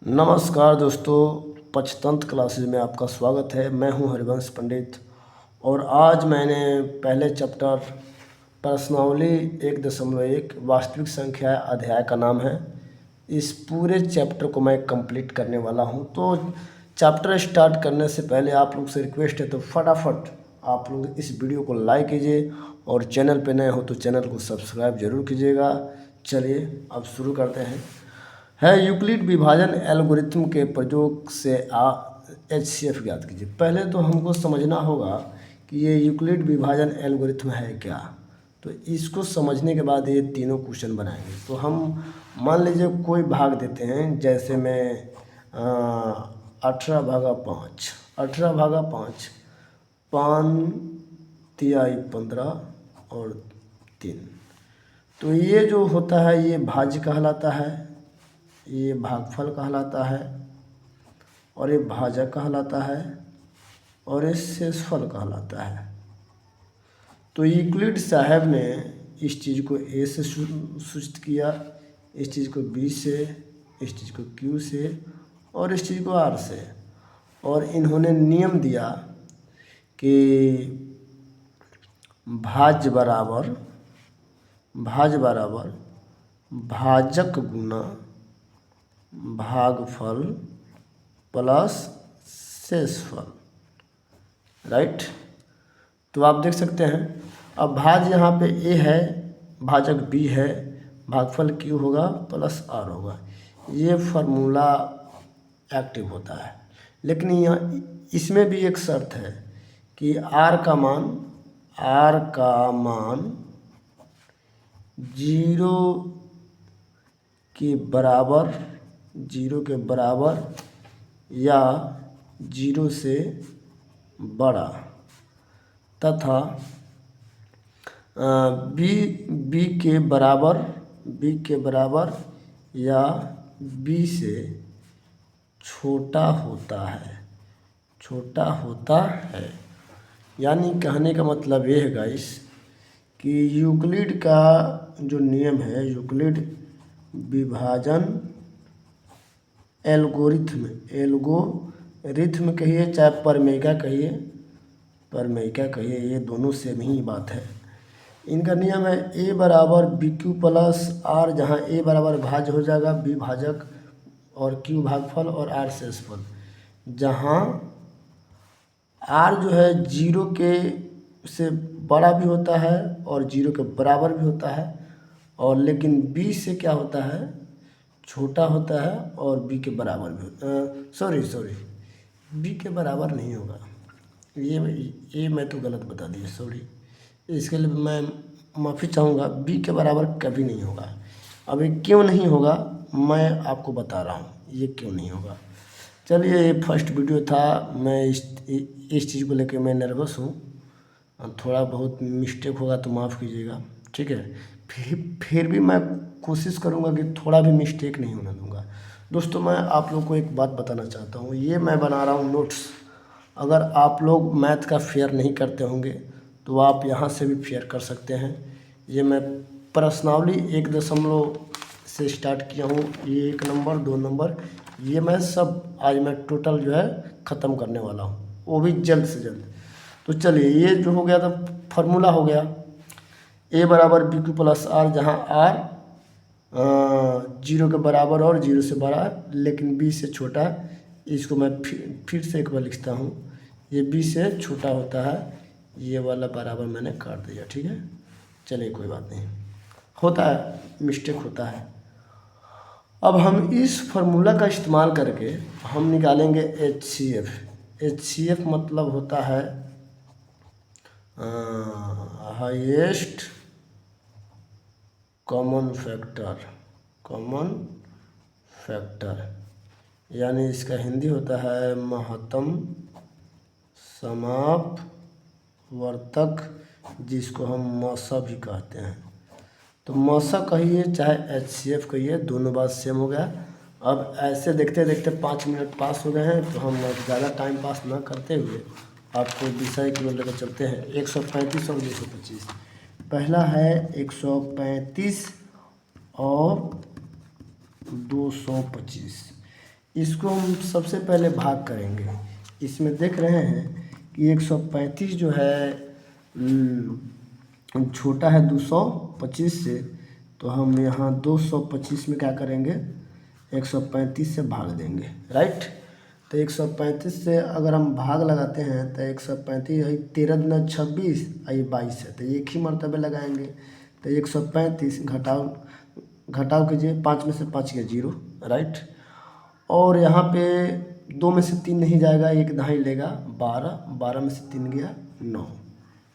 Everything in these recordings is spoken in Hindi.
नमस्कार दोस्तों, पंचतंत्र क्लासेज में आपका स्वागत है। मैं हूं हरिवंश पंडित और आज मैंने पहले चैप्टर प्रश्नावली 1.1 वास्तविक संख्या अध्याय का नाम है। इस पूरे चैप्टर को मैं कंप्लीट करने वाला हूं। तो चैप्टर स्टार्ट करने से पहले आप लोग से रिक्वेस्ट है तो फटाफट आप लोग इस वीडियो को लाइक कीजिए और चैनल पे नए हो तो चैनल को सब्सक्राइब जरूर कीजिएगा। चलिए अब शुरू करते हैं। यूक्लिड विभाजन एल्गोरिथम के प्रयोग से HCF ज्ञात कीजिए। पहले तो हमको समझना होगा कि ये यूक्लिड विभाजन एल्गोरिथम है क्या। तो इसको समझने के बाद ये तीनों क्वेश्चन बनाएंगे। तो हम मान लीजिए कोई भाग देते हैं, जैसे मैं 18/5 18/5 5 तिहाई 15 और 3। तो ये जो होता है ये भाज्य कहलाता है, ये भागफल कहलाता है और ये भाजक कहलाता है और ये शेषफल कहलाता है। तो यूक्लिड साहब ने इस चीज़ को A से सूचित किया, इस चीज़ को B से, इस चीज़ को Q से और इस चीज़ को R से। और इन्होंने नियम दिया कि भाज्य बराबर भाजक गुना भागफल प्लस शेषफल, राइट। तो आप देख सकते हैं अब भाज्य यहाँ पे A है, भाजक B है, भागफल Q होगा प्लस R होगा। ये फार्मूला एक्टिव होता है। लेकिन यहाँ इसमें भी एक शर्त है कि R का मान 0 के बराबर या 0 से बड़ा तथा b के बराबर या b से छोटा होता है। यानी कहने का मतलब ये है गाइस कि यूक्लिड का जो नियम है, यूक्लिड विभाजन एल्गोरिथम कहिए चाहे प्रमेयिका कहिए, ये दोनों सेम ही बात है। इनका नियम है A बराबर BQ प्लस R, जहाँ A बराबर भाज्य हो जाएगा, B भाजक और Q भागफल और R शेषफल। जहाँ R जो है 0 के से बड़ा भी होता है और 0 के बराबर भी होता है, और लेकिन B से क्या होता है, छोटा होता है और B के बराबर भी सॉरी B के बराबर नहीं होगा। ये मैं तो गलत बता दिया, सॉरी। इसके लिए मैं माफ़ी चाहूँगा। B के बराबर कभी नहीं होगा। अब ये क्यों नहीं होगा मैं आपको बता रहा हूँ, ये क्यों नहीं होगा। चलिए, ये फर्स्ट वीडियो था, मैं इस चीज़ को लेकर मैं नर्वस हूँ। थोड़ा बहुत मिस्टेक होगा तो माफ़ कीजिएगा, ठीक है। फिर भी मैं कोशिश करूँगा कि थोड़ा भी मिस्टेक नहीं होने दूँगा। दोस्तों, मैं आप लोग को एक बात बताना चाहता हूँ। ये मैं बना रहा हूँ नोट्स। अगर आप लोग मैथ का फेयर नहीं करते होंगे तो आप यहाँ से भी फेयर कर सकते हैं। ये मैं प्रश्नावली 1 से स्टार्ट किया हूँ। ये 1 नंबर 2 नंबर ये मैं सब आज मैं टोटल जो है ख़त्म करने वाला हूँ, वो भी जल्द से जल्द। तो चलिए, ये जो हो गया तो फार्मूला हो गया A बराबर BQ प्लस R, जहाँ R 0 के बराबर और 0 से बड़ा है लेकिन B से छोटा है। इसको मैं फिर से एक बार लिखता हूँ। ये B से छोटा होता है, ये वाला बराबर मैंने काट दिया, ठीक है। चलिए, कोई बात नहीं, होता है, मिस्टेक होता है। अब हम इस फार्मूला का इस्तेमाल करके हम निकालेंगे HCF मतलब होता है हाईएस्ट कॉमन फैक्टर, यानी इसका हिंदी होता है महत्तम समापवर्तक, जिसको हम मौसा भी कहते हैं। तो मौसा कहिए चाहे HCF कहिए, दोनों बात सेम हो गया। अब ऐसे देखते देखते 5 मिनट पास हो गए हैं, तो हम ज़्यादा टाइम पास ना करते हुए आपको विषय की ओर लेकर चलते हैं। 135 और 225। पहला है 135 और 225। इसको हम सबसे पहले भाग करेंगे। इसमें देख रहे हैं कि 135 जो है छोटा है 225 से, तो हम यहाँ 225 में क्या करेंगे, 135 से भाग देंगे, राइट। तो 135 से अगर हम भाग लगाते हैं तो 135 13 दूना 26 ये 22 है, तो एक ही मरतबे लगाएंगे। तो 135 घटाव कीजिए, 5 में से 5 गया 0, राइट। और यहाँ पे 2 में से 3 नहीं जाएगा, एक दहाई लेगा 12, 12 में से 3 गया 9,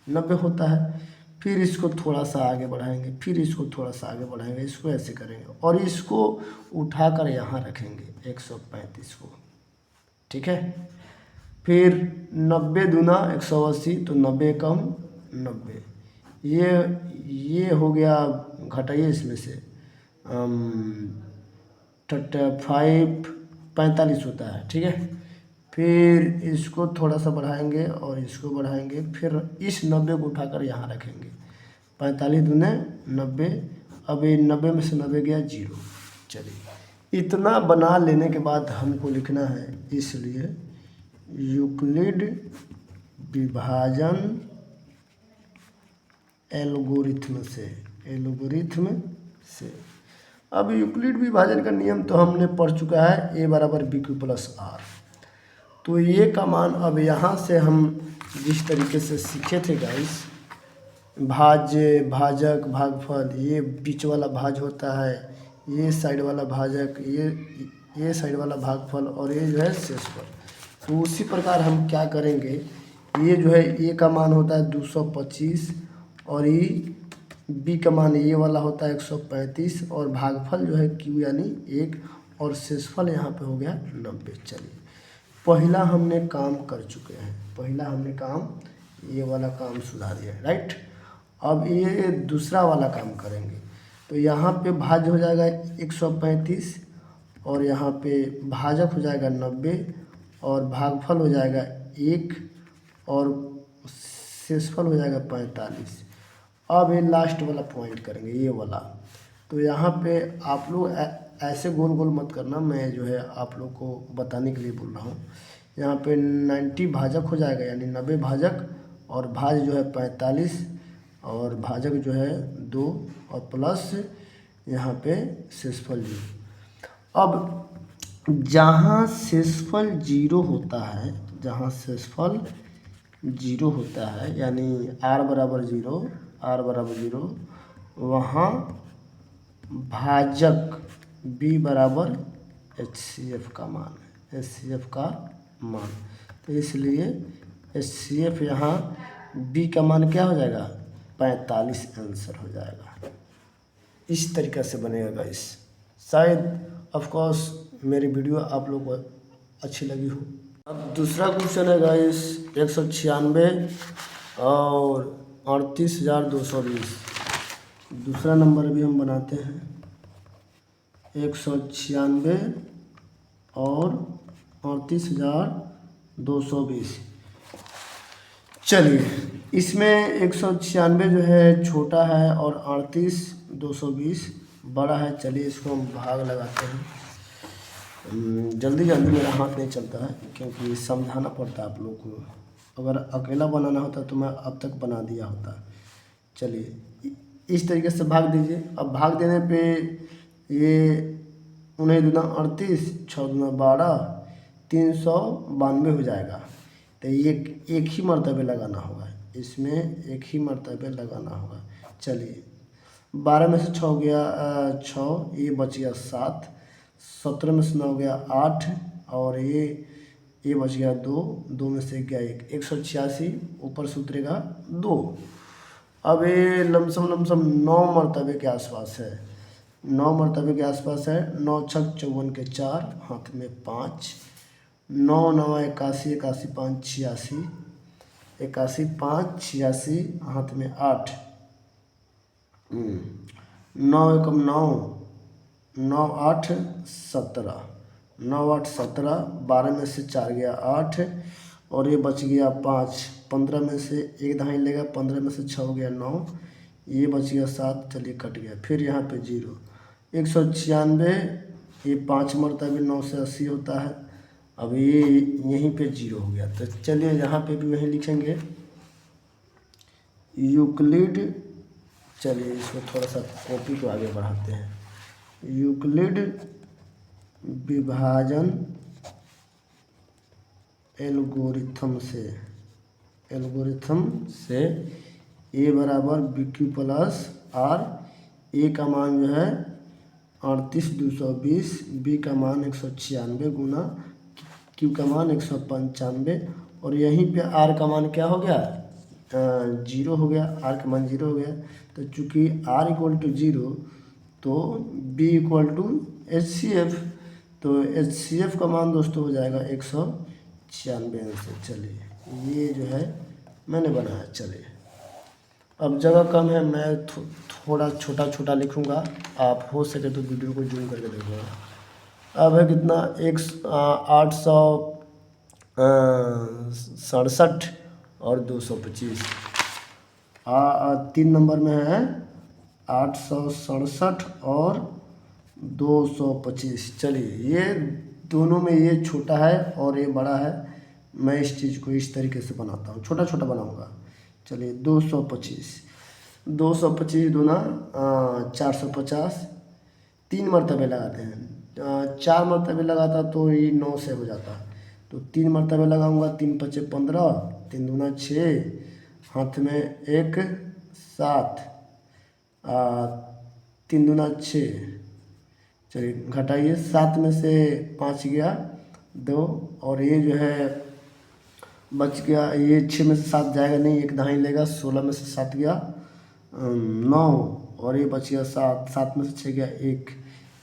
90 होता है। फिर इसको थोड़ा सा आगे बढ़ाएंगे, फिर इसको थोड़ा सा आगे बढ़ाएंगे, इसको ऐसे करेंगे और इसको उठाकर यहाँ रखेंगे 135 को, ठीक है। फिर 90 दूना 180, तो 90 कम 90, ये हो गया, घटाइए इसमें से 45 होता है, ठीक है। फिर इसको थोड़ा सा बढ़ाएंगे और इसको बढ़ाएंगे, फिर इस 90 को उठाकर यहाँ रखेंगे, 45 दूने 90, अब ये 90 में से 90 गया 0। चलिए, इतना बना लेने के बाद हमको लिखना है, इसलिए यूक्लिड विभाजन एल्गोरिथ्म से। अब यूक्लिड विभाजन का नियम तो हमने पढ़ चुका है, a बराबर BQ प्लस R। तो ये का मान अब यहाँ से हम जिस तरीके से सीखे थे गाइस, भाज्य, भाजक, भागफल, ये बीच वाला भाज होता है, ये साइड वाला भाजक, ये साइड वाला भागफल, और ये जो है शेषफल। तो उसी प्रकार हम क्या करेंगे, ये जो है ए का मान होता है 225 और ये बी का मान ये वाला होता है 135 और भागफल जो है क्यू यानी 1 और शेषफल यहाँ पे हो गया 90। चलिए, पहला हमने काम कर चुके हैं, पहला हमने काम ये वाला काम सुधार दिया, राइट। अब ये दूसरा वाला काम करेंगे, तो यहाँ पे भाज्य हो जाएगा 135 और यहाँ पे भाजक हो जाएगा 90 और भागफल हो जाएगा 1 और शेषफल हो जाएगा 45। अब ये लास्ट वाला पॉइंट करेंगे, ये वाला। तो यहाँ पे आप लोग ऐसे गोल गोल मत करना, मैं जो है आप लोग को बताने के लिए बोल रहा हूँ। यहाँ पे 90 भाजक हो जाएगा, यानी 90 भाजक और भाज जो है 45 और भाजक जो है 2 और प्लस यहाँ पे शेषफल 0। अब जहाँ शेषफल 0 होता है, जहाँ शेषफल 0 होता है यानी r बराबर 0, वहाँ भाजक b बराबर HCF का मान, तो इसलिए HCF यहाँ b का मान क्या हो जाएगा, 45 आंसर हो जाएगा। इस तरीक़ा से बनेगा गाइस। शायद ऑफ कोर्स मेरी वीडियो आप लोग को अच्छी लगी हो। अब दूसरा क्वेश्चन है गाइस 196 और 38,220। दूसरा नंबर भी हम बनाते हैं 196 और 38,220। चलिए, इसमें 196 जो है छोटा है और 38,220 बड़ा है। चलिए इसको हम भाग लगाते हैं। जल्दी मेरा हाथ नहीं चलता है क्योंकि समझाना पड़ता है आप लोग को। अगर अकेला बनाना होता तो मैं अब तक बना दिया होता। चलिए इस तरीके से भाग दीजिए। अब भाग देने पे ये 19 दूना 38, 6 दूना 12, 392 हो जाएगा। तो ये एक ही मरतबे लगाना होगा, इसमें एक ही मरतबे लगाना होगा। चलिए 12 में से 6 गया 6, ये बच गया 7, 17 में से 9 गया 8 और ये बच गया 2, 2 में से गया 1, 186 ऊपर से उतरेगा 2। अब ये लमसम 9 मरतबे के आसपास है, 9 मरतबे के आसपास है। 9 छक 54 के 4, हाथ में 5, 9 9 81, 81 5 86, 81 5 86, हाथ में 8, 9 एकम 9, 9 8 17, 9 8 17, 12 में से 4 गया 8 और ये बच गया 5, 15 में से एक दहाई लेगा, 15 में से 6 हो गया 9, ये बच गया 7। चलिए कट गया। फिर यहाँ पे 0, 196 ये 5 मरतबे 9 से 80 होता है। अब ये यहीं पे 0 हो गया, तो चलिए यहाँ पे भी वहीं लिखेंगे यूक्लिड। चलिए इसको थोड़ा सा कॉपी को आगे बढ़ाते हैं। यूक्लिड विभाजन एल्गोरिथम से ए बराबर बी क्यू प्लस आर, ए का मान जो है 38,220, बी का मान 196 गुना क्यू का मान 195, और यहीं पे आर का मान क्या हो गया, 0 हो गया। आर का मान 0 हो गया, तो चूँकि आर इक्वल टू 0 तो बी इक्वल टू HCF, तो HCF का मान दोस्तों हो जाएगा 196 आंसर। चलिए ये जो है मैंने बनाया। चलिए अब जगह कम है, मैं थोड़ा छोटा छोटा लिखूँगा, आप हो सके तो वीडियो को जूम करके देखूँगा। अब है कितना, 867 और 225। 3 नंबर में है 867 और 225। चलिए ये दोनों में ये छोटा है और ये बड़ा है, मैं इस चीज़ को इस तरीके से बनाता हूँ, छोटा छोटा बनाऊँगा। चलिए 225 दूना 450, 3 मरतबे लगाते हैं। 4 मरतबे लगाता तो ये 9 से हो जाता, तो 3 मरतबे लगाऊंगा, 3 पचे 15, 3 दूना 6, हाथ में 1 7, 3 दूना 6। चलिए घटाइए, 7 में से 5 गया 2, और ये जो है बच गया, ये 6 में से 7 जाएगा नहीं, 1 दहाई लेगा, 16 में से 7 गया 9, और ये बच गया 7 में से 6 गया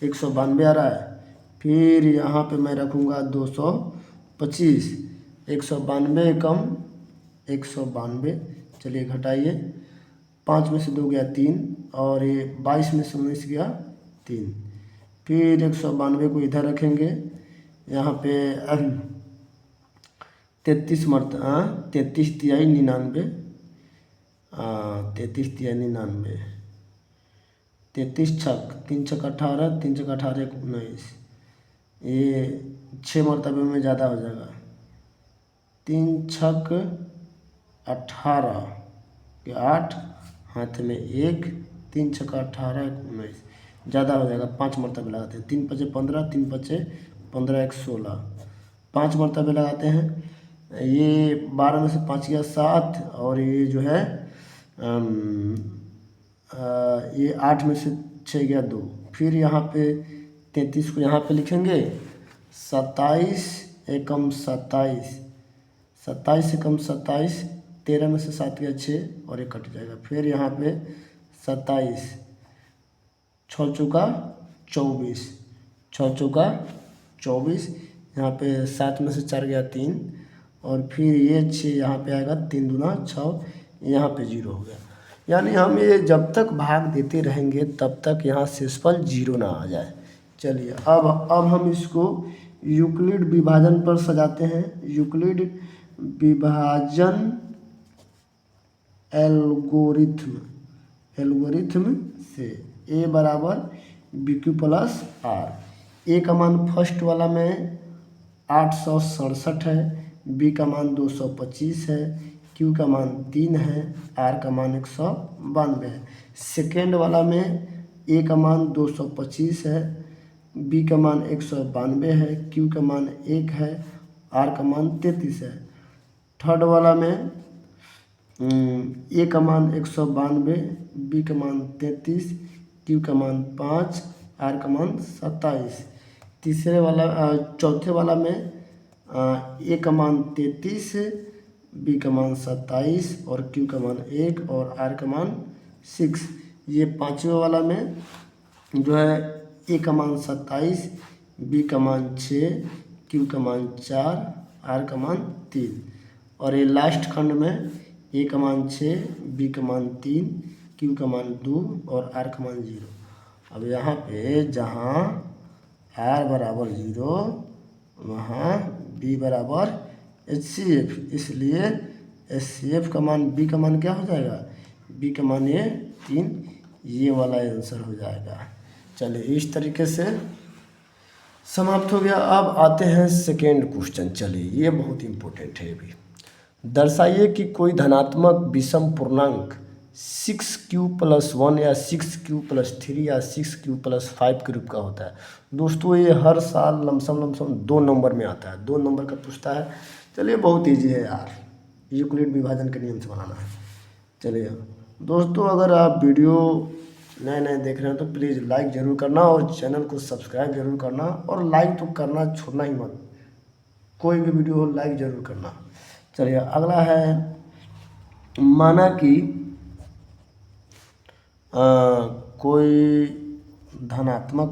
192 आ रहा है। फिर यहाँ पे मैं रखूँगा 225, 192 कम 192। चलिए घटाइए, 5 में से 2 गया 3, और ये 22 में से 19 गया 3। फिर 192 को इधर रखेंगे, यहाँ पे 33 तिहाई 99, 33 तिहाई 99, 33 छक 3 छक 18, 3 छक 18 19, ये 6 मरतबे में ज़्यादा हो जाएगा। 3 छक 18 के 8, हाथ में 1, 3 छक 18 19, ज़्यादा हो जाएगा, 5 मरतबे लगाते हैं। 3 पचे 15, 3 पचे 15 1 16, 5 मरतबे लगाते हैं। ये 12 में से 5 गया 7, और ये जो है ये 8 में से 6 गया 2। फिर यहाँ पे 33 को यहाँ पे लिखेंगे, 27 एकम 27, 27 एकम 27, 13 में से 7 गया 6, और ये कट जाएगा। फिर यहाँ पे 27, 6 चौका 24, 6 चौका 24, यहाँ पे 7 में से 4 गया 3, और फिर ये 6 यहाँ पे आएगा, 3 दूना 6, यहाँ पे 0 हो गया। यानी हम ये जब तक भाग देते रहेंगे तब तक यहाँ शेषफल 0 ना आ जाए। चलिए अब हम इसको यूक्लिड विभाजन पर सजाते हैं। यूक्लिड विभाजन एल्गोरिथम से ए बराबर बी क्यू प्लस आर। ए का मान फर्स्ट वाला में 867 है, बी का मान 225 है, क्यू का मान 3 है, आर का मान 192 है। सेकेंड वाला में ए का मान 225 है, बी का मान 192 है, क्यू का मान 1 है, आर का मान 33 है। थर्ड वाला में ए का मान 192, बी का मान 33, क्यू का मान 5, आर का मान 27। चौथे वाला में ए का मान 33, बी का मान 27, और क्यू का मान 1, और आर का मान 6। ये पाँचवें वाला में जो है ए का मान 27, बी का मान 6, क्यू का मान 4, आर का मान 3, और ये लास्ट खंड में ए का मान 6, बी का मान 3, क्यू का मान 2, और आर का मान 0। अब यहाँ पे जहाँ आर बराबर 0 वहाँ बी बराबर HCF, इसलिए HCF का मान, बी का मान क्या हो जाएगा, बी का मान ये 3, ये वाला आंसर हो जाएगा। चलिए इस तरीके से समाप्त हो गया। अब आते हैं सेकेंड क्वेश्चन। चलिए, ये बहुत इंपॉर्टेंट है भी। दर्शाइए कि कोई धनात्मक विषम पूर्णांक 6q+1 या 6q+3 या 6q+5 के रूप का होता है। दोस्तों, ये हर साल लमसम 2 नंबर में आता है, 2 नंबर का पूछता है। चलिए, बहुत ईजी है यार, यूक्लिड विभाजन के नियम से बनाना है। चलिए दोस्तों, अगर आप वीडियो नए नए देख रहे हैं तो प्लीज़ लाइक ज़रूर करना और चैनल को सब्सक्राइब जरूर करना, और लाइक तो करना छोड़ना ही मत, कोई भी वीडियो हो लाइक ज़रूर करना। चलिए, अगला है, माना कि कोई धनात्मक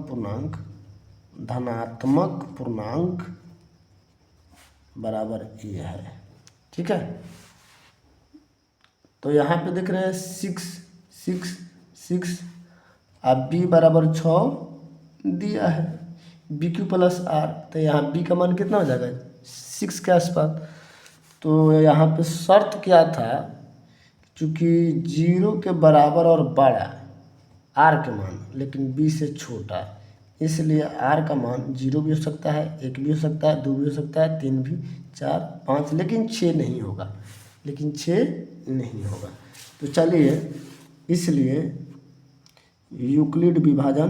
पूर्णांक बराबर ये है, ठीक है। तो यहाँ पे देख रहे हैं 6 अब b बराबर 6 दिया है, BQ+R। तो यहाँ b का मान कितना हो जाएगा, 6 के आसपास। तो यहाँ पे शर्त क्या था, चूँकि 0 के बराबर और बड़ा r के मान, लेकिन b से छोटा, इसलिए r का मान 0 भी हो सकता है, 1 भी हो सकता है, 2 भी हो सकता है, 3 भी, 4, 5, लेकिन 6 नहीं होगा, तो चलिए, इसलिए यूक्लिड विभाजन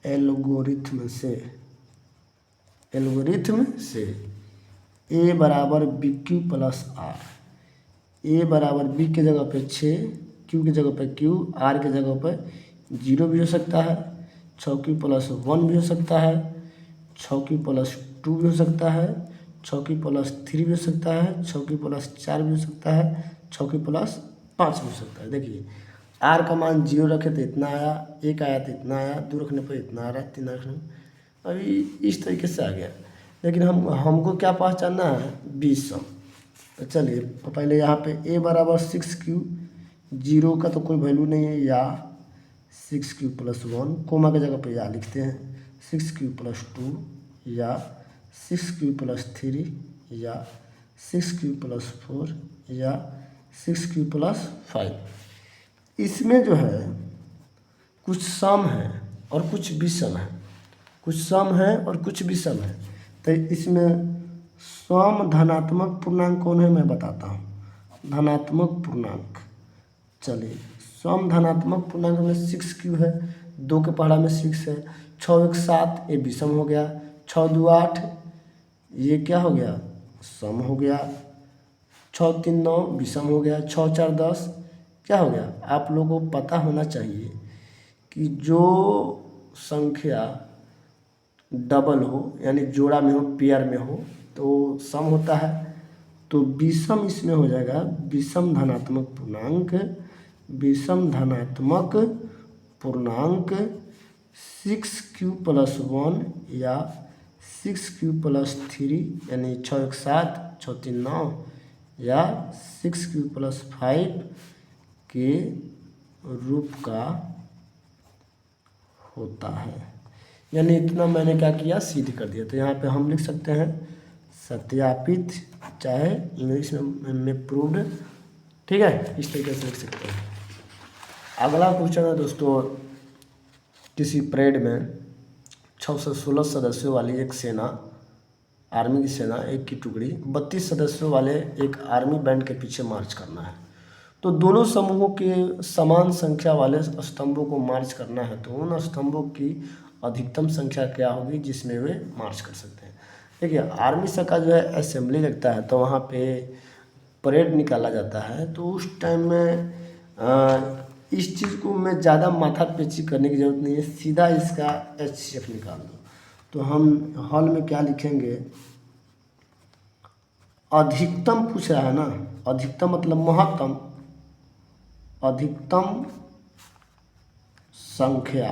एल्गोरिथ्म से a बराबर BQ+R, a बराबर b के जगह पे 6, q की जगह पे q, r के जगह पे 0 भी हो सकता है, 6q+1 भी हो सकता है, 6q+2 भी हो सकता है, 6q+3 भी हो सकता है, 6q+4 भी हो सकता है, 6q+5 भी हो सकता है। देखिए, r का मान 0 रखे तो इतना आया, 1 आया तो इतना आया, 2 रखने पर इतना आ रहा है, 3 रखने अभी इस तरीके से आ गया। लेकिन हमको क्या पहचानना है, विषम। तो चलिए, पहले यहाँ पे a बराबर 6q, 0 का तो कोई वैल्यू नहीं है, या 6q+1, कोमा के जगह पे या लिखते हैं, 6q+2 या 6q+3 या 6q+4 या 6q+5। इसमें जो है कुछ सम है और कुछ विषम है, तो इसमें सम धनात्मक पूर्णांक कौन है मैं बताता हूँ। धनात्मक पूर्णांक, चलिए, सम धनात्मक पूर्णांक में 6q है, 2 के पहाड़ा में 6 है, 6 1 7, ये विषम हो गया, 6 2 8, ये क्या हो गया, सम हो गया, 6 3 9 विषम हो गया, 6 4 10 क्या हो गया। आप लोगों को पता होना चाहिए कि जो संख्या डबल हो, यानी जोड़ा में हो, पेयर में हो, तो सम होता है। तो विषम इसमें हो जाएगा विषम धनात्मक पूर्णांक 6q+1 या 6q+3, यानी 6 1 7, 6 3 9, या 6q+5 के रूप का होता है। यानी इतना मैंने क्या किया, सिद्ध कर दिया। तो यहाँ पे हम लिख सकते हैं सत्यापित, चाहे इंग्लिश में प्रूव्ड, ठीक है, इस तरीके से लिख सकते हैं। अगला क्वेश्चन है दोस्तों, किसी परेड में 6 से 16 सदस्यों वाली एक सेना, आर्मी की सेना, एक की टुकड़ी 32 सदस्यों वाले एक आर्मी बैंड के पीछे मार्च करना है। तो दोनों समूहों के समान संख्या वाले स्तंभों को मार्च करना है, तो उन स्तंभों की अधिकतम संख्या क्या होगी जिसमें वे मार्च कर सकते हैं। देखिए, आर्मी से का जो है असेंबली लगता है, तो वहाँ पे परेड निकाला जाता है। तो उस टाइम में इस चीज़ को मैं ज़्यादा माथा पेची करने की ज़रूरत नहीं है, सीधा इसका HCF निकाल दो। तो हम हॉल में क्या लिखेंगे, अधिकतम पूछ रहा है ना, अधिकतम मतलब महत्तम, अधिकतम संख्या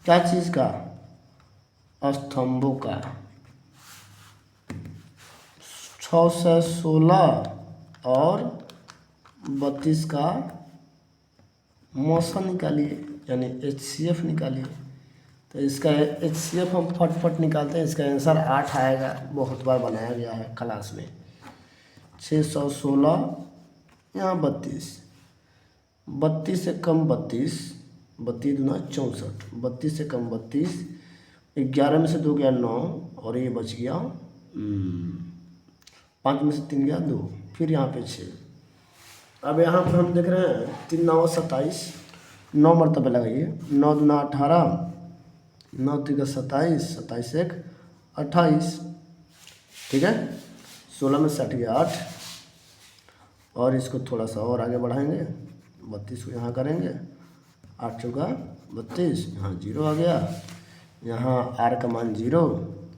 क्या चीज़ का, स्तंभों का। 6 से 16 और 32 का मौसा निकालिए, यानी HCF निकालिए। तो इसका HCF हम फटफट निकालते हैं, इसका आंसर 8 आएगा, बहुत बार बनाया गया है क्लास में। 616 यहाँ 32, 32 से कम 32, 32 दूना 64, 32 से कम 32, 11 में से 2 गया 9, और ये बच गया 5 में से 3 गया 2, फिर यहाँ पे 6। अब यहाँ पर हम देख रहे हैं 3 9 27, 9 मरतबे लगाइए, 9 दूना 18, 9 3 27, 27 1 28, ठीक है। 16 में से 8 गया 8, और इसको थोड़ा सा और आगे बढ़ाएंगे, 32 को यहाँ करेंगे, 8 चौका 32, यहाँ 0 आ गया, यहाँ R का मान 0,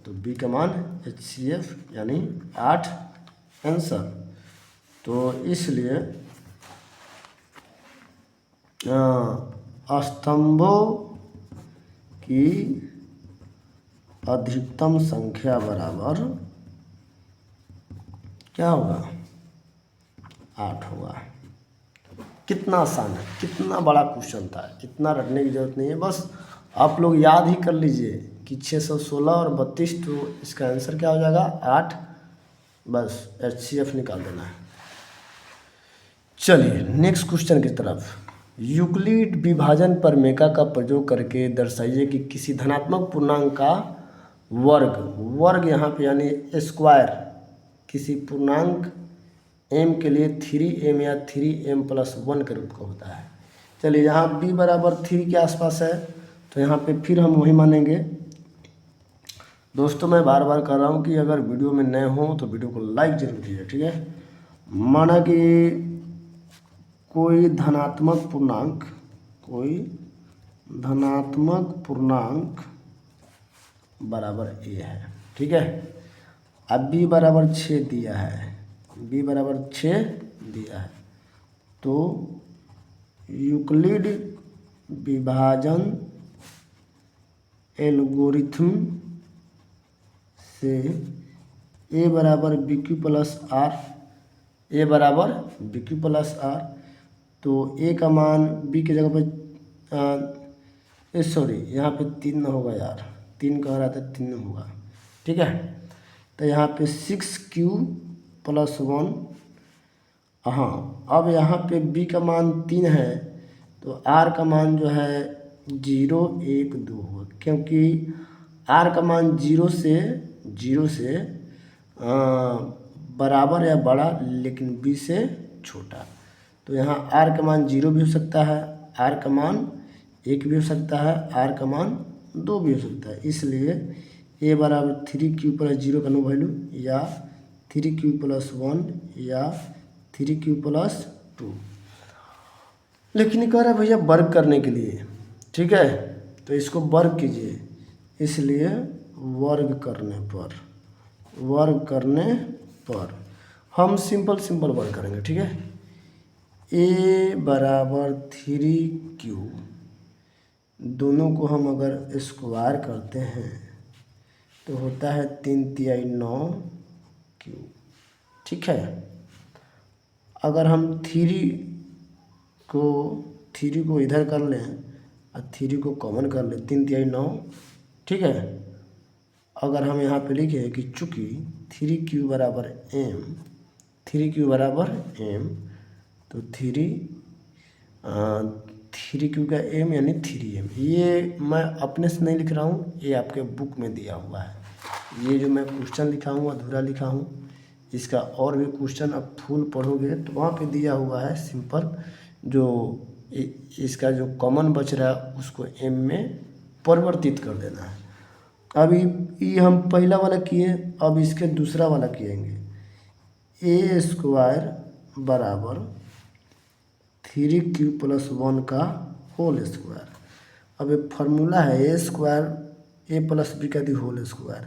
तो B का मान HCF यानी 8 आंसर। तो इसलिए स्तंभों की अधिकतम संख्या बराबर क्या होगा, 8 होगा। कितना आसान है, कितना बड़ा क्वेश्चन था, इतना रटने की ज़रूरत नहीं है, बस आप लोग याद ही कर लीजिए कि 616 और 32, तो इसका आंसर क्या हो जाएगा 8, बस HCF निकाल देना है। चलिए नेक्स्ट क्वेश्चन की तरफ। यूक्लिड विभाजन प्रमेय का प्रयोग करके दर्शाइए कि किसी धनात्मक पूर्णांक का वर्ग यहाँ पे यानी स्क्वायर किसी पूर्णांक m के लिए 3m या 3m+1 के रूप का होता है। चलिए यहाँ b बराबर 3 के आसपास है, तो यहाँ पे फिर हम वही मानेंगे। दोस्तों मैं बार बार कर रहा हूँ कि अगर वीडियो में नए हो तो वीडियो को लाइक जरूर कीजिए, ठीक है। माना कि कोई धनात्मक पूर्णांक बराबर a है, ठीक है। अब b बराबर 6 दिया है, तो यूक्लिड विभाजन एल्गोरिथम से a बराबर BQ प्लस R, तो a का मान b की जगह पे सॉरी यहाँ पे 3 न होगा यार, 3 कह रहा था 3 होगा, ठीक है। तो यहाँ पे 6Q प्लस 1, हाँ अब यहाँ पे b का मान 3 है, तो r का मान जो है 0 1 2 होगा, क्योंकि r का मान 0 से बराबर या बड़ा लेकिन b से छोटा, तो यहाँ r का मान 0 भी हो सकता है, r का मान 1 भी हो सकता है, r का मान 2 भी हो सकता है। इसलिए a बराबर 3Q प्लस 0 का नो वैल्यू, या 3Q प्लस 1 या 3Q प्लस 2, लेकिन ये कह रहा है भैया वर्ग करने के लिए, ठीक है, तो इसको वर्ग कीजिए, इसलिए वर्ग करने पर हम सिंपल वर्ग करेंगे, ठीक है। a बराबर 3Q, दोनों को हम अगर स्क्वायर करते हैं तो होता है 3 तिहाई 9Q, ठीक है। अगर हम 3 को इधर कर लें और 3 को कॉमन कर लें, 3 तिहाई 9, ठीक है। अगर हम यहाँ पे लिखे कि चूँकि 3Q बराबर m, तो 3Q का m यानी 3m, ये मैं अपने से नहीं लिख रहा हूँ, ये आपके बुक में दिया हुआ है। ये जो मैं क्वेश्चन लिखा हूँ अधूरा लिखा हूँ, इसका और भी क्वेश्चन अब फुल पढ़ोगे तो वहाँ पे दिया हुआ है सिंपल, जो इसका जो कॉमन बच रहा है उसको m में परिवर्तित कर देना है। अभी ये हम पहला वाला किए, अब इसके दूसरा वाला किएंगे। a स्क्वायर बराबर 3Q प्लस 1 का होल स्क्वायर। अब ये फार्मूला है a square a plus b का दी होल स्क्वायर,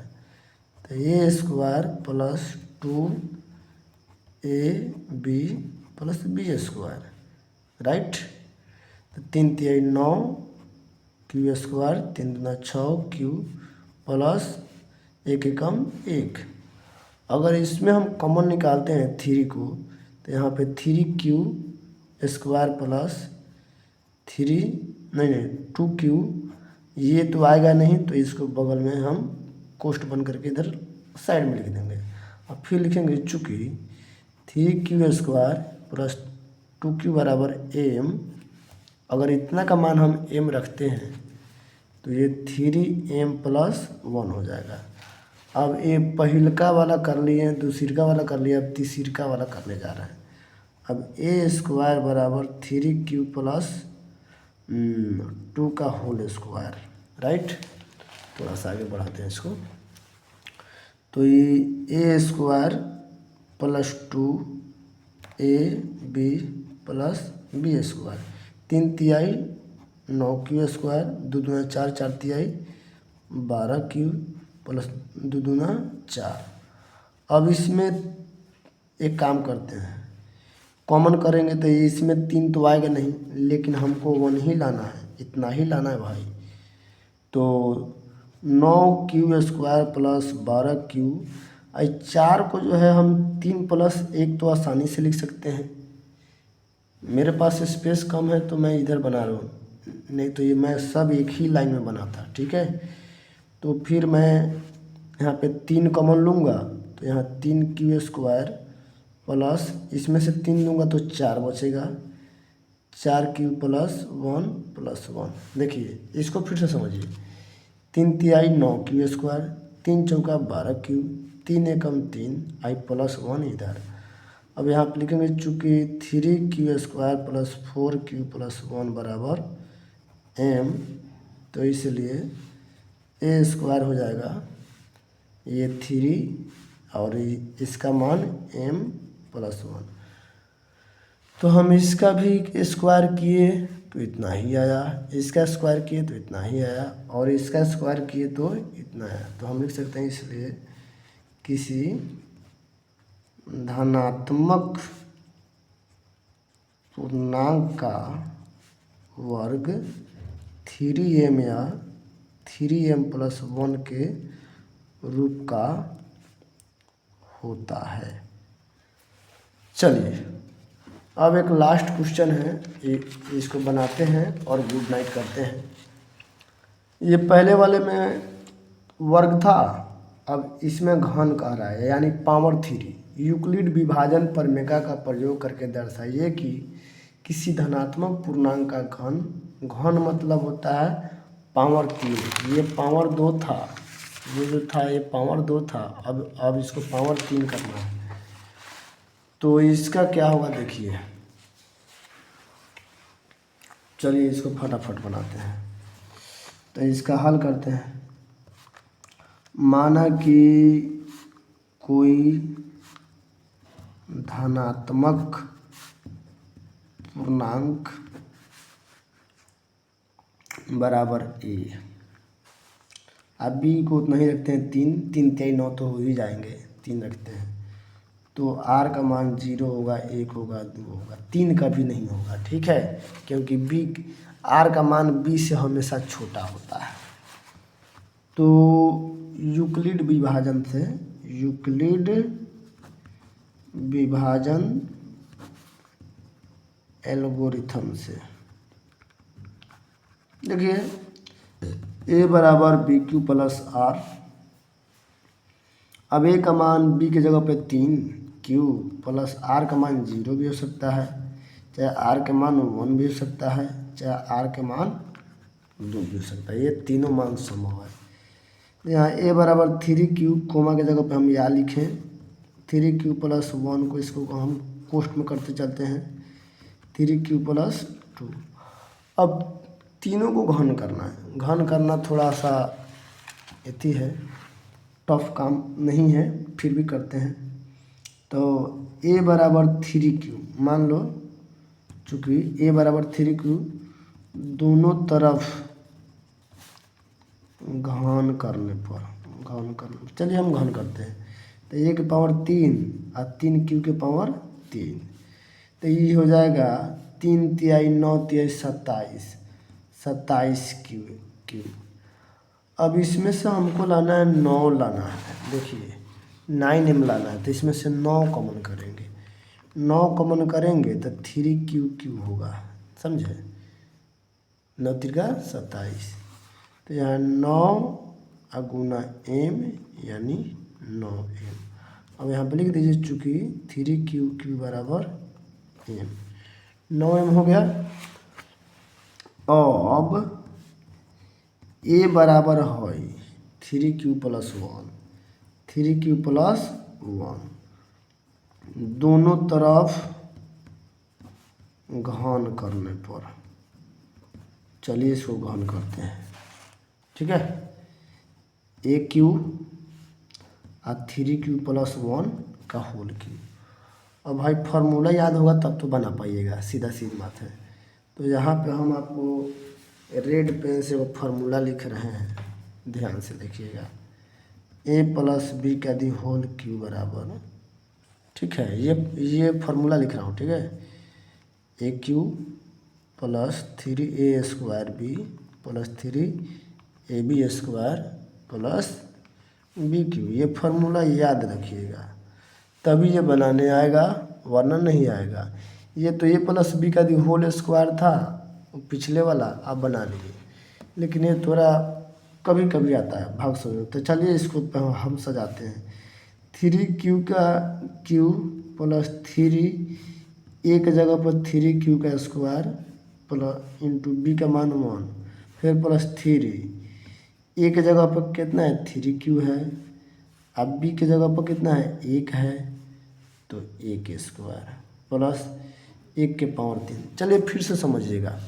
तो a square plus 2ab plus b square, right. तो 3 तिहाई 9 Q स्क्वायर, 3 दूना 6Q प्लस 1 एकम 1। अगर इसमें हम कॉमन निकालते हैं 3 को, तो यहाँ पे 3Q स्क्वायर प्लस 2Q, ये तो आएगा नहीं, तो इसको बगल में हम कोष्ट बन करके इधर साइड में लिख देंगे। अब फिर लिखेंगे चूँकि 3Q स्क्वायर प्लस 2q बराबर m, अगर इतना का मान हम m रखते हैं तो ये 3m+1 हो जाएगा। अब ये पहिलका वाला कर लिए, दूसरका वाला कर लिया, अब तीसरका वाला करने जा रहे हैं। अब a स्क्वायर बराबर 3q प्लस 2 का होल स्क्वायर, राइट। थोड़ा सा आगे बढ़ाते हैं इसको। तो ये a square plus 2ab plus b square, 3 तिहाई 9q स्क्वायर, 2 दूना 4, 4 तिहाई 12q प्लस 2 दूना 4। अब इसमें एक काम करते हैं, कॉमन करेंगे तो इसमें 3 तो आएगा नहीं, लेकिन हमको 1 ही लाना है, इतना ही लाना है भाई। तो 9q स्क्वायर प्लस 12q, 4 को जो है हम 3 प्लस 1 तो आसानी से लिख सकते हैं। मेरे पास स्पेस कम है तो मैं इधर बना रहा हूँ, नहीं तो ये मैं सब एक ही लाइन में बनाता, ठीक है। तो फिर मैं यहाँ पे 3 कॉमन लूँगा तो यहाँ 3q स्क्वायर प्लस इसमें से 3 लूँगा तो 4 बचेगा, 4q प्लस 1 प्लस 1। देखिए इसको फिर से समझिए, 3 तिहाई 9q स्क्वायर, 3 चौका 12q, 3 एकम 3 आई प्लस 1 इधर। अब यहाँ पर लिखेंगे चूँकि 3q square plus 4q plus 1 बराबर m, तो इसलिए a स्क्वायर हो जाएगा ये 3 और इसका मान m प्लस 1। तो हम इसका भी स्क्वायर किए तो इतना ही आया, इसका स्क्वायर किए तो इतना ही आया, और इसका स्क्वायर किए तो इतना आया। तो हम लिख सकते हैं इसलिए किसी धनात्मक पूर्णांक का वर्ग 3m या 3m प्लस 1 के रूप का होता है। चलिए अब एक लास्ट क्वेश्चन है, इसको बनाते हैं और गुड नाइट करते हैं। ये पहले वाले में वर्ग था, अब इसमें घन कह रहा है, यानी पावर 3। यूक्लिड विभाजन प्रमेय का प्रयोग करके दर्शाइए कि किसी धनात्मक पूर्णांक का घन, घन मतलब होता है पावर 3। ये पावर 2 था, ये जो था ये पावर 2 था, अब इसको पावर 3 करना है। तो इसका क्या होगा देखिए, चलिए इसको फटाफट बनाते हैं। तो इसका हल करते हैं। माना कि कोई धनात्मक पूर्णांक बराबर a, अब b को उतना ही रखते हैं 3, 3 तिहाई 9 तो हो ही जाएंगे, 3 रखते हैं। तो r का मान 0 होगा, 1 होगा, 2 होगा, 3 का भी नहीं होगा, ठीक है, क्योंकि r का मान b से हमेशा छोटा होता है। तो यूक्लिड विभाजन से, यूक्लिड विभाजन एल्गोरिथम से देखिए a बराबर BQ प्लस r, अब a का मान b की जगह पे 3, q प्लस r का मान 0 भी हो सकता है, चाहे r के मान 1 भी हो सकता है, चाहे r के मान 2 भी हो सकता है, ये तीनों मान संभव है। यहाँ a बराबर 3q, कोमा के जगह पे हम या लिखें 3q प्लस 1 को, इसको हम पोस्ट में करते चलते हैं 3q प्लस 2। अब तीनों को घन करना है, घन करना थोड़ा सा एथी है, टफ काम नहीं है, फिर भी करते हैं। तो a बराबर 3q, मान लो चूँकि a बराबर 3q, दोनों तरफ घन करने पर, घन करने, चलिए हम घन करते हैं। तो a के पावर 3 और 3q के पावर 3, तो ये हो जाएगा 3 तिहाई 9 तिहाई 27 क्यू। अब इसमें से हमको लाना है 9 लाना है, देखिए 9m लाना है, तो इसमें से 9 कॉमन करेंगे, 9 कॉमन करेंगे तो 3q होगा, समझे, 9 तिरका 27। तो यहाँ 9 गुना m यानी 9m। अब यहाँ पर लिख दीजिए चूँकि 3q बराबर m, 9m हो गया। अब ए बराबर है 3q + 1, 3q + 1 दोनों तरफ घन करने पर, चलिए इसको घन करते हैं। ठीक है, AQ और 3q + 1 का होल क्यूब। अब भाई फार्मूला याद होगा तब तो बना पाइएगा, सीधा सीधी बात है। तो यहाँ पे हम आपको रेड पेन से वो फार्मूला लिख रहे हैं, ध्यान से देखिएगा। A + B का दी होल क्यूब बराबर, ठीक है, ये फार्मूला लिख रहा हूँ। ठीक है, AQ + 3A² B + 3AB² + BQ, ये फार्मूला याद रखिएगा तभी ये बनाने आएगा, वरना नहीं आएगा। ये तो A + B का दी होल स्क्वायर था पिछले वाला, आप बना लीजिए, लेकिन ये थोड़ा कभी कभी आता है भाग समझ। तो चलिए इसको हम सजाते हैं। 3q का क्यू + 3, एक जगह पर 3q का स्क्वायर प्लस इंटू b का मान 1, फिर +3, एक जगह पर कितना है 3q है, अब b की जगह पर कितना है 1 है, तो 1² प्लस 1 के पावर 3। चलिए फिर से समझिएगा,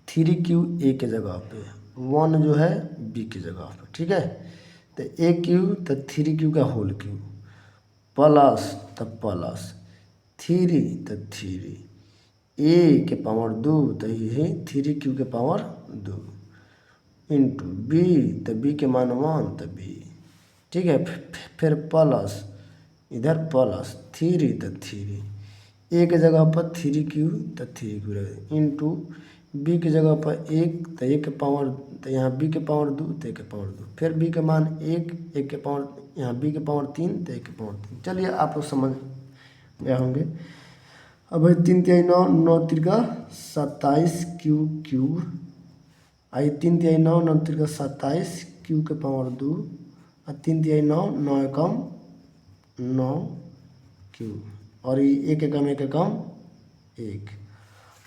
3q a के जगह पे, 1 जो है b की जगह पे। ठीक है, तो AQ तो 3q का होल क्यूब प्लस तो प्लस 3 तो 3 a के पावर 2 तो यही 3q के पावर 2 इंटू b तो b के मान 1 तो b। ठीक है, फिर प्लस इधर प्लस 3 तो 3, एक जगह पर 3q तो 3q इंटू b की जगह पर 1 तो 1 के पावर, तो यहाँ b के पावर 2 तो 1 के पावर 2, फिर b के मान 1, 1 के पावर, यहाँ b के पावर 3 तो 1 के पावर 3। चलिए आप लोग समझ गए होंगे। अब भाई 3 × 9, 9 × 27 क्यूब, आई 3 × 9, 9 × 27 क्यू के पावर 2, और 3 × 9, 9 एकम 9 क्यूब, और ये 1 एकम 1 एकम 1।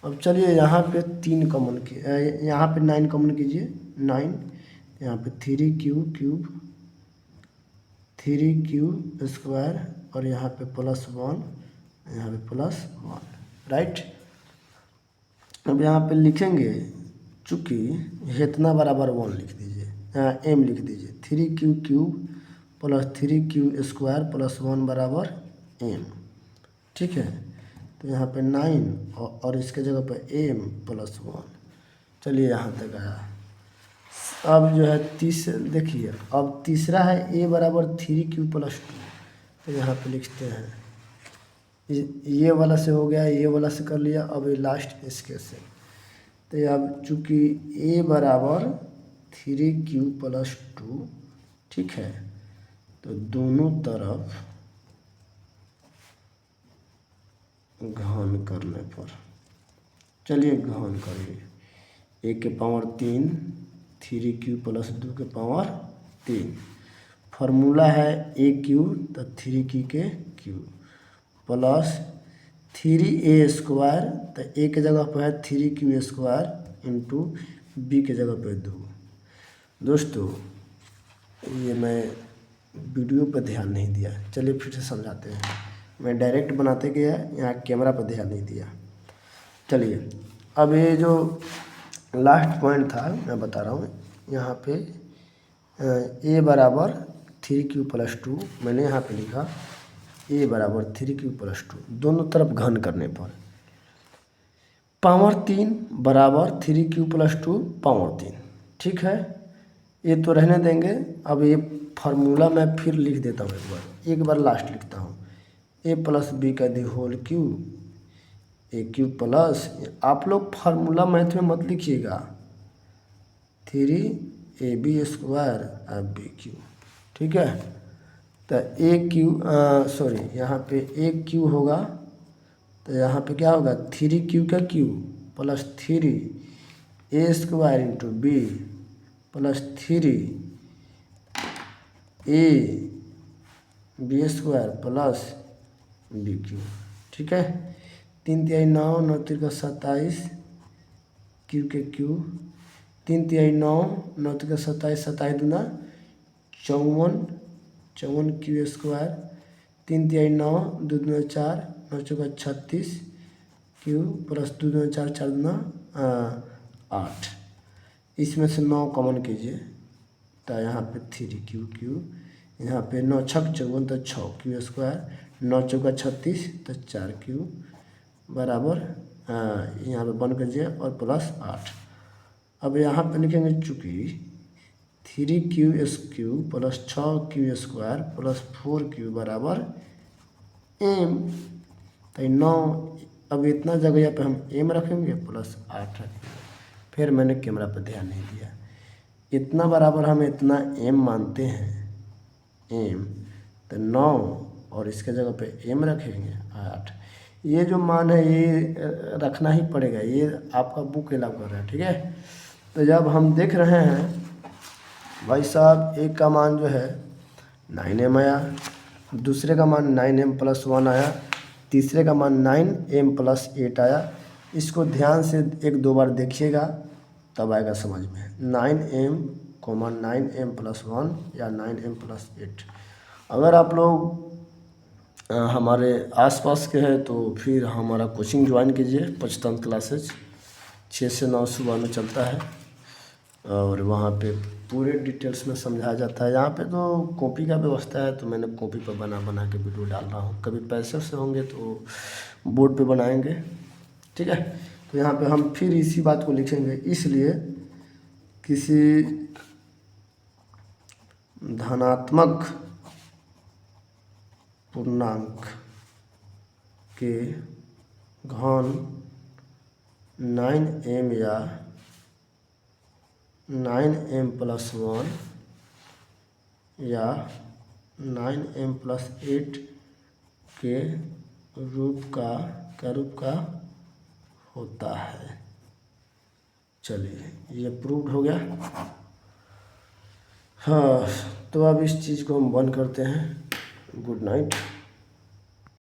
अब चलिए यहाँ पे 3 कॉमन की, यहाँ पे 9 कॉमन कीजिए, 9, यहाँ पे 3q³ 3q² और यहाँ पे +1, यहाँ पे +1, राइट। अब यहाँ पे लिखेंगे, चूँकि इतना बराबर 1 लिख दीजिए, यहाँ m लिख दीजिए, 3q³ + 3q² + 1 बराबर m। ठीक है, तो यहाँ पे 9 और इसके जगह पे m + 1। चलिए यहाँ तक आया। अब जो है देखिए, अब तीसरा है a बराबर 3q + 2, तो यहाँ पे लिखते हैं, ये वाला से हो गया, ये वाला से कर लिया, अब ये लास्ट इसके से। तो अब चूँकि a बराबर 3q + 2, ठीक है, तो दोनों तरफ घन करने पर, चलिए घन करिए, 1 के पावर 3, 3q + 2 के पावर 3, फार्मूला है AQ तो 3q के क्यूब प्लस 3a² तो a के जगह पर है 3q² इंटू b के जगह पर 2। दोस्तों ये मैं वीडियो पर ध्यान नहीं दिया, चलिए फिर से समझाते हैं। मैं डायरेक्ट बनाते गया, यहाँ कैमरा पर ध्यान नहीं दिया। चलिए अब ये जो लास्ट पॉइंट था मैं बता रहा हूँ, यहाँ पे a बराबर 3q + 2, मैंने यहाँ पे लिखा a बराबर 3q + 2, दोनों तरफ घन करने पर पावर 3 बराबर 3q + 2 पावर 3। ठीक है, ये तो रहने देंगे। अब ये फार्मूला मैं फिर लिख देता हूँ, एक बार लास्ट लिखता हूँ, a + b का the whole cube, AQ plus, आप लोग फार्मूला मैथ में मत लिखिएगा, 3ab² और bq। ठीक है, तो AQ सॉरी, यहाँ पे AQ होगा, तो यहाँ पे क्या होगा 3q का cube plus 3a² into b plus 3ab² plus bq। ठीक है, 3 तिहाई 9, 9 तिरका 27, क्यू के क्यू, 3 तिहाई 9, 9 तिरका 27, 27 दूना 54, 54 क्यू स्क्वायर, 3 तिहाई 9, 2 दूना 4, 9 चौका 36 क्यू प्लस 2 दूना 4, 4 दूना 8। इसमें से 9 कॉमन कीजिए तो यहाँ पे 3 क्यू क्यू, यहाँ पे 9 छक 54 तो 6 क्यू स्क्वायर, 9 चौका 36 तो 4 क्यू बराबर यहाँ पे बंद कीजिए और प्लस 8। अब यहाँ पे लिखेंगे चूँकि 3 Q S Q plus 6 Q square plus 4 Q बराबर एम, तो 9 अब इतना जगह पे हम एम रखेंगे प्लस 8 रखेंगे। फिर मैंने कैमरा पर ध्यान नहीं दिया, इतना बराबर हम इतना एम मानते हैं एम, तो 9 और इसके जगह पे एम रखेंगे 8। ये जो मान है ये रखना ही पड़ेगा, ये आपका बुक अलाउ कर रहा है, ठीक है। तो जब हम देख रहे हैं भाई साहब एक का मान जो है 9m आया, दूसरे का मान 9m प्लस 1 आया, तीसरे का मान 9m प्लस 8 आया। इसको ध्यान से 1-2 बार देखिएगा तब आएगा समझ में। 9m 9m प्लस 1 या 9m प्लस 8। अगर आप लोग हमारे आसपास के हैं तो फिर हमारा कोचिंग ज्वाइन कीजिए, पंचतंत्र क्लासेज 6 से 9 सुबह में चलता है और वहाँ पे पूरे डिटेल्स में समझाया जाता है। यहाँ पे तो कॉपी का व्यवस्था है, तो मैंने कॉपी पर बना के वीडियो डाल रहा हूँ। कभी पैसे से होंगे तो बोर्ड पे बनाएंगे, ठीक है। तो यहाँ पे हम फिर इसी बात को लिखेंगे, इसलिए किसी धनात्मक पूर्णांक के घन 9m या 9m प्लस 1 या 9m प्लस 8 के रूप का होता है। चलिए ये प्रूव्ड हो गया। हाँ, तो अब इस चीज़ को हम बंद करते हैं। Good night.